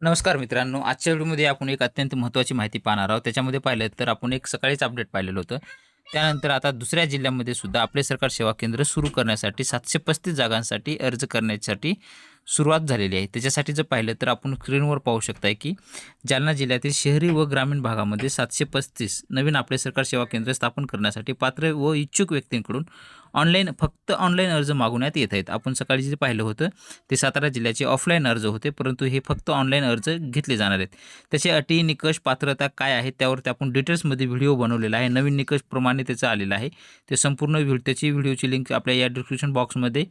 नमस्कार मित्रांनो, आजच्या व्हिडिओमध्ये आपण एक अत्यंत महत्त्वाची माहिती पाहणार आहोत. त्याच्यामध्ये पाहिलं तर आपण एक सकाळीच अपडेट पाहिलेलं होतं. त्यानंतर आता दुसऱ्या जिल्ह्यामध्ये सुद्धा आपले सरकार सेवा केंद्र सुरू करण्यासाठी 735 जागांसाठी अर्ज करण्यासाठी सुरुवात झालेली आहे. त्याच्यासाठी जर पाहिलं तर आपण स्क्रीनवर पाहू शकताय की जालना जिल्ह्यातील शहरी व ग्रामीण भागामध्ये 735 नवीन आपले सरकार सेवा केंद्र स्थापन करण्यासाठी पात्र व इच्छुक व्यक्तींकडून फक्त ऑनलाईन अर्ज मागवण्यात येत आहेत. आपण सकाळी जे पाहिलं होतं ते सातारा जिल्ह्याचे ऑफलाईन अर्ज होते, परंतु हे फक्त ऑनलाईन अर्ज घेतले जाणार आहेत. त्याचे अटी, निकष, पात्रता काय आहे त्यावरती आपण डिटेल्समध्ये व्हिडिओ बनवलेला आहे. नवीन निकषप्रमाणे त्याचं आलेलं आहे. ते संपूर्ण त्याची व्हिडिओची लिंक आपल्या या डिस्क्रिप्शन बॉक्समध्ये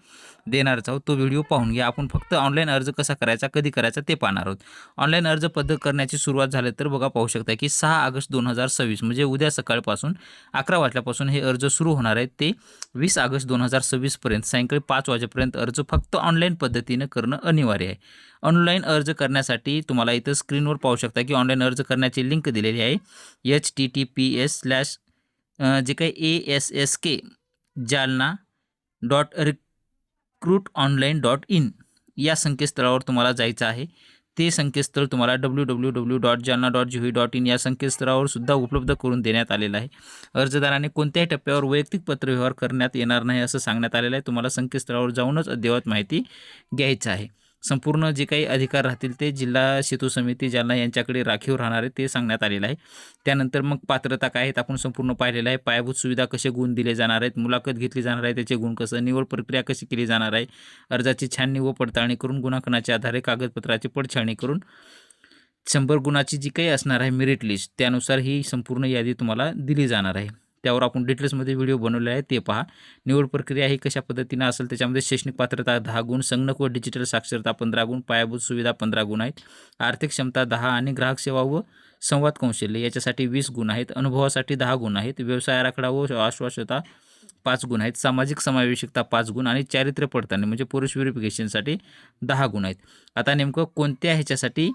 देणारच आहोत. तो व्हिडिओ पाहून घ्या. आपण फक्त ऑनलाईन अर्ज कसा करायचा, कधी करायचा ते पाहणार आहोत. ऑनलाईन अर्ज पद्धत करण्याची सुरुवात झाली तर बघा, पाहू शकता की 6 ऑगस्ट 2026 म्हणजे उद्या सकाळपासून 11 वाजल्यापासून हे अर्ज सुरू होणार आहेत. ते 20 ऑगस्ट 2026 पर्यंत सायंकाळी 5 वाजेपर्यंत अर्ज फक्त ऑनलाईन पद्धतीने करणं अनिवार्य आहे. ऑनलाईन अर्ज करण्यासाठी तुम्हाला इथं स्क्रीनवर पाहू शकता की ऑनलाईन अर्ज करण्याची लिंक दिलेली आहे. https/ जे काही ASSK jalna.recruitonline.in या संकेतस्थळावर तुम्हाला जायचं आहे. ते संकेतस्थळ तुम्हाला www.jalna.gov.in या संकेतस्थळावर सुद्धा उपलब्ध करून देण्यात आलेलं आहे. अर्जदाराने कोणत्याही टप्प्यावर वैयक्तिक पत्रव्यवहार करण्यात येणार नाही असं सांगण्यात आलेलं आहे. तुम्हाला संकेतस्थळावर जाऊनच अद्ययावत माहिती घ्यायची आहे. संपूर्ण जे काही अधिकार राहतील ते जिल्हा सेतू समिती जालना यांच्याकडे राखीव राहणार आहे ते सांगण्यात आलेलं आहे. त्यानंतर मग पात्रता काय आहेत आपण संपूर्ण पाहिलेलं आहे. पायाभूत सुविधा कसे गुण दिले जाणार आहेत, मुलाखत घेतली जाणार आहे, त्याचे गुण कसं, निवड प्रक्रिया कशी केली जाणार आहे, अर्जाची छाननी व पडताळणी करून गुणांकनाच्या आधारे कागदपत्राची पडछाणी करून 100 गुणाची जी काही असणार आहे मेरिट लिस्ट त्यानुसार ही संपूर्ण यादी तुम्हाला दिली जाणार आहे. त्यावर आपण डिटेल्समध्ये व्हिडिओ बनवले आहे ते पहा. निवड प्रक्रिया ही कशा पद्धतीनं असेल त्याच्यामध्ये शैक्षणिक पात्रता 10 गुण, संगणक व डिजिटल साक्षरता 15 गुण, पायाभूत सुविधा 15 गुण आहेत, आर्थिक क्षमता 10 आणि ग्राहक सेवा व संवाद कौशल्य याच्यासाठी 20 गुण आहेत, अनुभवासाठी 10 गुण आहेत, व्यवसाय आराखडा व आश्वासता 5 गुण आहेत, सामाजिक समावेशकता 5 गुण आणि चारित्र्य पडताळणी म्हणजे पुरुष व्हेरिफिकेशनसाठी 10 गुण आहेत. आता नेमकं कोणत्या ह्याच्यासाठी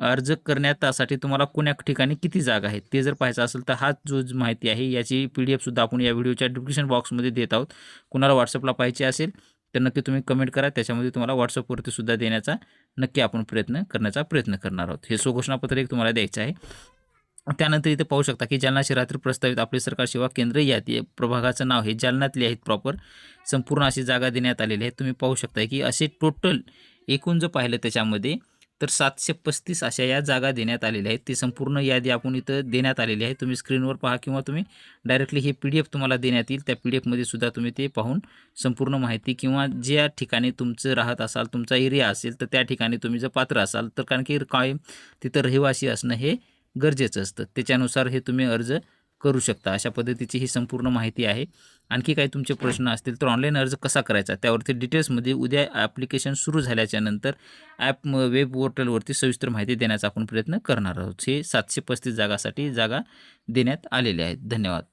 अर्ज करण्यासाठी तुम्हाला कोण्या ठिकाणी किती जागा आहेत ते जर पाहायचं असेल तर हा जो माहिती आहे याची PDF सुद्धा आपण या व्हिडिओच्या डिस्क्रिप्शन बॉक्समध्ये देत आहोत. कुणाला व्हॉट्सअपला पाहिजे असेल तर नक्की तुम्ही कमेंट करा. त्याच्यामध्ये तुम्हाला व्हॉट्सअपवरती सुद्धा देण्याचा नक्की आपण प्रयत्न करणार आहोत. हे स्वघोषणापत्र एक तुम्हाला द्यायचं आहे. त्यानंतर इथे पाहू शकता की जालना शहरातील प्रस्तावित आपले सरकार सेवा केंद्र यादी प्रभागाचं नाव हे जालन्यातले आहेत प्रॉपर. संपूर्ण अशी जागा देण्यात आलेली आहे. तुम्ही पाहू शकता की असे टोटल एकूण जर पाहिलं त्याच्यामध्ये तर 735 अशा या जागा देण्यात आलेल्या आहेत. ती संपूर्ण यादी आपण इथं देण्यात आलेली आहे. तुम्ही स्क्रीनवर पहा किंवा तुम्ही डायरेक्टली हे PDF तुम्हाला देण्यात येईल. त्या PDF सुद्धा तुम्ही ते पाहून संपूर्ण माहिती किंवा ज्या ठिकाणी तुमचं राहत असाल, तुमचा एरिया असेल तर त्या ठिकाणी तुम्ही जर पात्र असाल तर कारण की कायम तिथं रहिवासी असणं हे गरजेचं असतं. त्याच्यानुसार हे तुम्ही अर्ज करू शकता. अशा पद्धतीची ही संपूर्ण माहिती आहे. आणखी काही तुमचे प्रश्न असतील तर ऑनलाईन अर्ज कसा करायचा त्यावरती डिटेल्समध्ये उद्या ॲप्लिकेशन सुरू झाल्याच्या नंतर वेब पोर्टलवरती सविस्तर माहिती देण्याचा आपण प्रयत्न करणार आहोत. हे 735 जागासाठी जागा देण्यात आलेल्या आहेत. धन्यवाद.